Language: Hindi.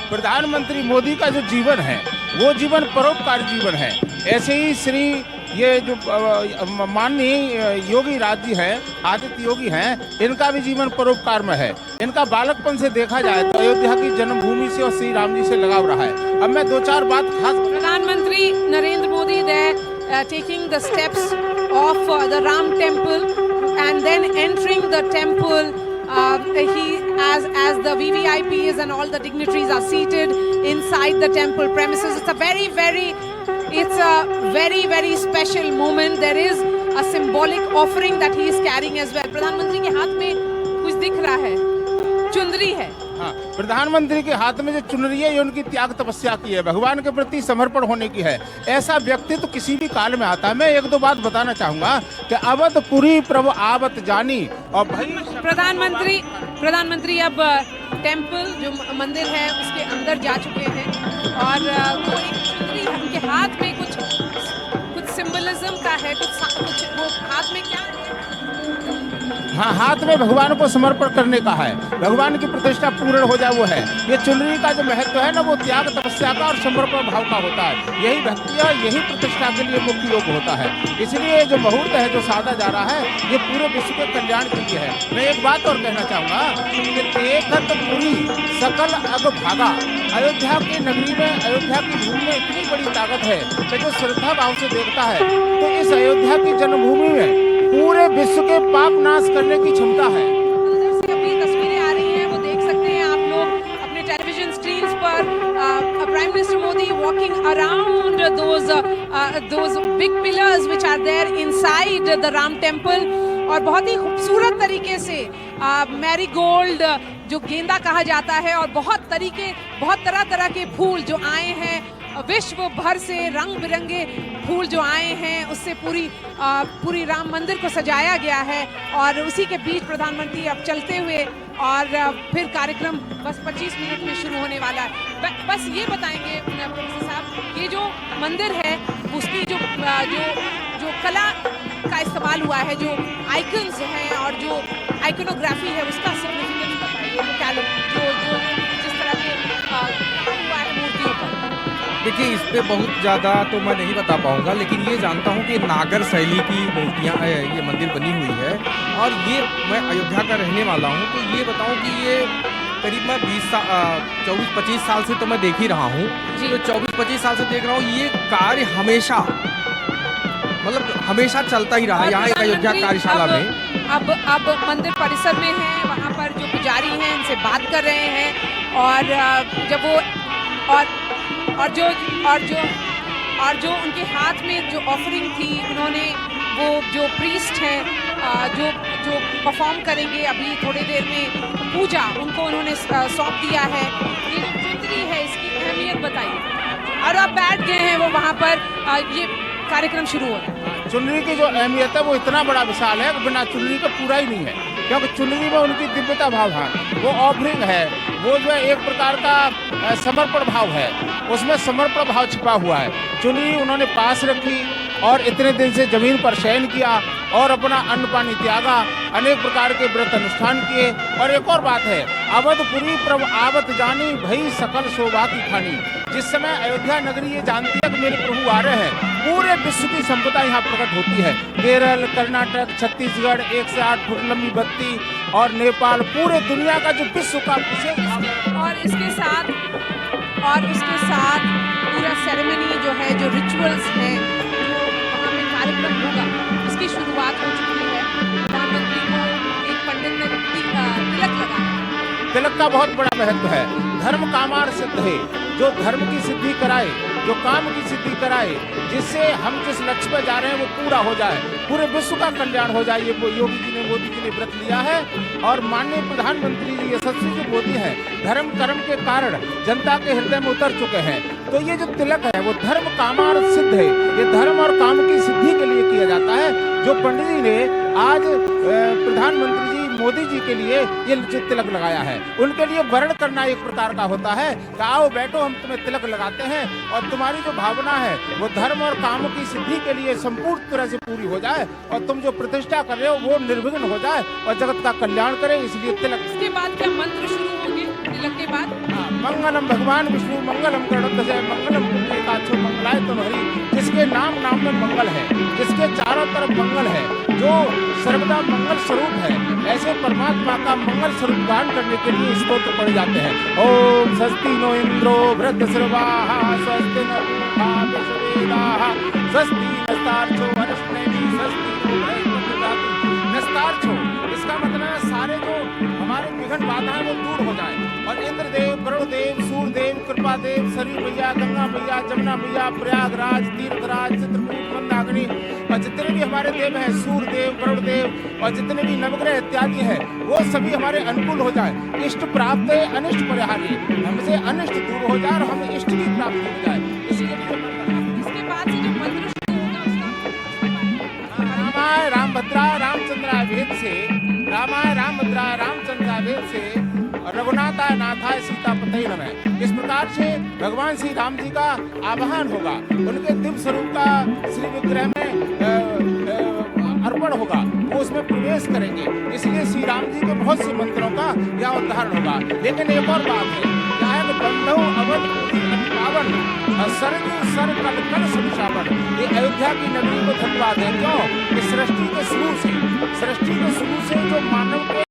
प्रधानमंत्री मोदी का जो जीवन है वो जीवन परोपकारी जीवन है। ऐसे ही श्री ये जो माननीय योगी राज जी हैं, आदित्य योगी हैं, इनका भी जीवन परोपकार में है। इनका बालकपन से देखा जाए तो अयोध्या की जन्मभूमि से और श्री राम जी से लगाव रहा है। अब मैं दो चार बात खास प्रधानमंत्री Narendra Modi there taking the steps of the Ram temple and then entering the temple. He as the VVIPs and all the dignitaries are seated inside the temple premises. It's a very special moment. There is a symbolic offering that he is carrying as well. प्रधानमंत्री के हाथ में कुछ दिख रहा है, चुनरी है। हाँ, प्रधानमंत्री के हाथ में जो चुनरी है ये उनकी त्याग तपस्या की है, भगवान के प्रति समर्पण होने की है। ऐसा व्यक्ति तो किसी भी काल में आता है। मैं एक दो बात बताना चाहूंगा कि अवधपुरी प्रभु आवत जानी और भाई प्रधानमंत्री अब टेम्पल जो मंदिर है उसके अंदर जा चुके हैं और वो एक चुनरी उनके हाथ में कुछ सिंबलिज्म का है, कुछ वो हाथ में क्या है? हाँ, हाथ में भगवान को समर्पण करने का है, भगवान की प्रतिष्ठा पूर्ण हो जाए वो है। ये चुनरी का जो महत्व है ना वो त्याग तपस्या का और समर्पण भाव का होता है। यही भक्ति और यही प्रतिष्ठा के लिए मुख्य योग होता है। इसलिए जो मुहूर्त है जो साधा जा रहा है ये पूरे विश्व के कल्याण के लिए है। मैं एक बात और कहना चाहूँगा कि देखत पुरी सकल अग भागा। अयोध्या की नगरी में, अयोध्या की भूमि में इतनी बड़ी ताकत है कि जो श्रद्धा भाव से देखता है तो इस अयोध्या की जन्मभूमि में पूरे विश्व के पाप नाश करने की क्षमता है। अंदर से अभी तस्वीरें आ रही हैं, वो देख सकते हैं आप लोग अपने टेलीविजन स्क्रीन्स पर। Prime minister Modi walking around those big pillars which are there inside the Ram temple और बहुत ही खूबसूरत तरीके से मैरीगोल्ड जो गेंदा कहा जाता है और बहुत तरह के फूल जो आए हैं, विश्व भर से रंग बिरंगे फूल जो आए हैं उससे पूरी राम मंदिर को सजाया गया है। और उसी के बीच प्रधानमंत्री अब चलते हुए और फिर कार्यक्रम बस 25 मिनट में शुरू होने वाला है। बस ये बताएंगे प्रोफेसर साहब, ये जो मंदिर है उसकी जो कला का इस्तेमाल हुआ है, जो आइकन्स हैं और जो आइकनोग्राफी है उसका सिग्निफिकेंस बताइए, जो जिस तरह के हुआ है मूर्तियों पर। देखिए, इस पे बहुत ज़्यादा तो मैं नहीं बता पाऊँगा, लेकिन ये जानता हूँ कि नागर शैली की मूर्तियाँ ये मंदिर बनी हुई है। और ये मैं अयोध्या का रहने वाला हूँ तो ये बताऊँ कि ये करीब मैं 24-25 साल से तो मैं देख ही रहा हूँ। तो 24-25 साल से देख रहा हूँ, ये कार्य हमेशा चलता ही रहा यहाँ एक अयोध्या कार्यशाला में। अब मंदिर परिसर में हैं, वहाँ पर जो पुजारी हैं उनसे बात कर रहे हैं और जब वो और जो उनके हाथ में जो ऑफरिंग थी, उन्होंने वो जो प्रीस्ट हैं जो परफॉर्म करेंगे अभी थोड़ी देर में पूजा, उनको उन्होंने सौंप दिया है। ये जो चुनरी है इसकी अहमियत बताइए। और अब बैठ गए हैं वो वहाँ पर, ये कार्यक्रम शुरू हो रहा है। चुनरी की जो अहमियत है वो इतना बड़ा विशाल है कि बिना चुनरी का पूरा ही नहीं है, क्योंकि चुनरी में उनकी दिव्यता भाव है, वो ऑफरिंग है, वो जो है एक प्रकार का समर्पण भाव है, उसमें समर्पण भाव छिपा हुआ है। चुनरी उन्होंने पास रखी और इतने दिन से जमीन पर शयन किया और अपना अन्न पानी त्यागा, अनेक प्रकार के व्रत अनुष्ठान किए। और एक और बात है, अवधपुरी प्रभु आवत जानी भई सकल शोभा की खानी। जिस समय अयोध्या नगरी ये जानती है कि मेरे प्रभु आ रहे हैं, पूरे विश्व की संपदा यहाँ प्रकट होती है। केरल, कर्नाटक, छत्तीसगढ़, 1 से 8 फुट लंबी बत्ती और नेपाल, पूरे दुनिया का जो विश्व का विशेष और उसके साथ पूरा सेरेमनी जो है, जो रिचुअल्स हैं, जो वहाँ पे कार्यक्रम होगा, उसकी शुरुआत हो चुकी है। प्रधानमंत्री को एक पंडित ने तिलक लगाया। तिलक का बहुत बड़ा महत्व है। धर्म कामार सिद्ध है, जो धर्म की सिद्धि कराए, जो काम की सिद्धि कराए, जिससे हम जिस लक्ष्य पर जा रहे हैं वो पूरा हो जाए, पूरे विश्व का कल्याण हो जाए। ये योगी जी ने, मोदी जी ने व्रत लिया है। और माननीय प्रधानमंत्री जी यशस्वी जो मोदी है, धर्म कर्म के कारण जनता के हृदय में उतर चुके हैं। तो ये जो तिलक है वो धर्म कामार सिद्ध है, ये धर्म और काम की सिद्धि के लिए किया जाता है। जो पंडित जी ने आज प्रधानमंत्री जी मोदी जी के लिए ये तिलक लगाया है, उनके लिए वर्ण करना एक प्रकार का होता है कि आओ बैठो, हम तुम्हें तिलक लगाते हैं और तुम्हारी जो भावना है वो धर्म और काम की सिद्धि के लिए संपूर्ण तरह से पूरी हो जाए और तुम जो प्रतिष्ठा कर रहे हो वो निर्विघ्न हो जाए और जगत का कल्याण करे, इसलिए तिलक। इसके बाद क्या मंत्र शुरू होंगे? मंगलम भगवान विष्णु मंगलम गरुड़ध्वज मंगलम पुंडरीकाक्षो मंगलाय तनोहरि, जिसके नाम नाम में मंगल है, जिसके चारों तरफ मंगल है, जो सर्वदा मंगल स्वरूप है, ऐसे परमात्मा का मंगल स्वरूप गान करने के लिए स्तोत्र पढ़े जाते हैं। ओम स्वस्ति नो इंद्रो वृद्धश्रवाः स्वस्ति न पूषा विश्ववेदाः स्वस्ति नस्तार्क्ष्यो अरिष्टनेमिः स्वस्ति नो बृहस्पतिर्दधातु नस्तार्क्ष्यो। इसका मतलब है सारे जो हमारे विघ्न बाधाएं वो दूर हो जाए, और इंद्रदेव, वरुणदेव, सूर्यदेव, कृपादेव, सरयू मैया, गंगा मैया, जमुना मैया, प्रयागराज, तीर्थराज, चित्रकूट, मंदाकिनी, और जितने भी हमारे देव हैं, सूर्यदेव, वरुणदेव, और जितने भी नवग्रह इत्यादि हैं, वो सभी हमारे अनुकूल हो जाए। इष्ट प्राप्त है, अनिष्ट परिहारी, हमसे अनिष्ट दूर हो जाए और हमें इष्ट की प्राप्ति हो जाए। इसके लिए इसके बाद से जो मंत्र शुरू होगा उसका रामाय रामभद्राय रामचंद्राय वेद से, रामाय रामभद्राय रामचंद्राय वेद से, रघुनाथाय नाथाय सीतापतये नमः। इस प्रकार से भगवान श्री राम जी का आवाहन होगा, उनके दिव्य स्वरूप का श्री विग्रह में अर्पण होगा, वो उसमें प्रवेश करेंगे। इसलिए श्री राम जी के बहुत से मंत्रों का यह उदाहरण होगा। लेकिन एक और बात है, बंधु अवध पावन सरयू सर कल कल संसावन, ये अयोध्या की नगरी को धन्यवाद है। क्यों? कि सृष्टि के शुरू से जो मानव के